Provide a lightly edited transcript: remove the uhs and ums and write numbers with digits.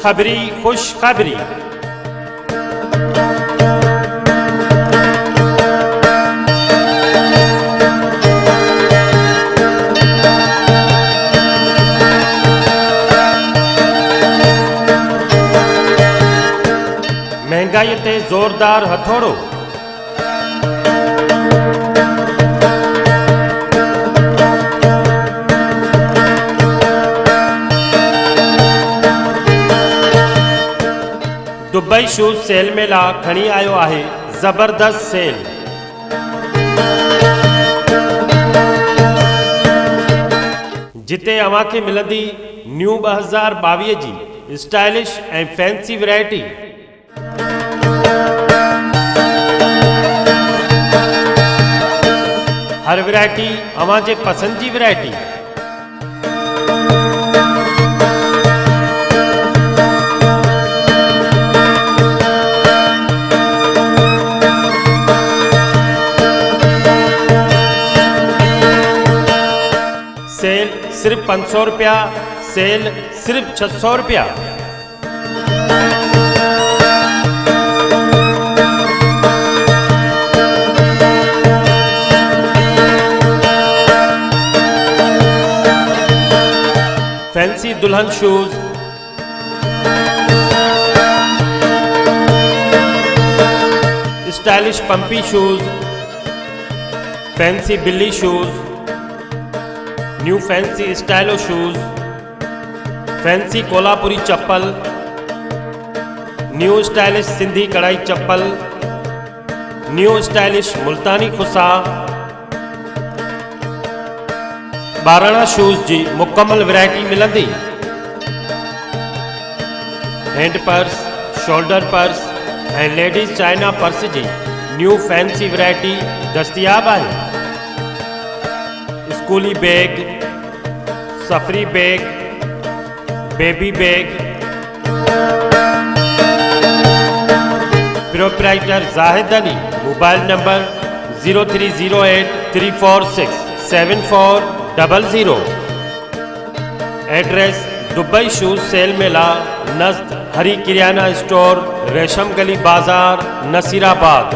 खुशखबरी खुशखबरी। महंगाई ते ज़ोरदार हथोड़ो। दुबई शूज़ सेल मेला खणी आयो आहे ज़बरदस्त सेल। जिते अवां खे मिलंदी न्यू 2022 जी स्टाइलिश ऐं फैंसी वैरायटी। हर वैरायटी अवां जे पसंद जी वैरायटी। सेल सिर्फ 500 रुपया, सेल सिर्फ 600 रुपया। फैंसी दुल्हन शूज, स्टाइलिश पंपी शूज, फैंसी बिल्ली shoes, new fancy stylo shoes, fancy Kolhapuri chappal, new stylish Sindhi कढ़ाई चप्पल, न्यू स्टाइलिश मुल्तानी खुसा, ॿारहं शूज़ जी मुकम्मल वैरायटी मिलंदी। हैंड पर्स, शोल्डर पर्स ऐं लेडीज़ चाइना पर्स जी न्यू फैंसी वैरायटी दस्तियाब आहे। स्कूली bag, safari bag, baby bag. Proprietor Zahid Ali. Mobile number 0308 346 7400। Address Dubai shoes sale मेला नज़द हरी किराना स्टोर, रेशम गली बाजार, नसीराबाद।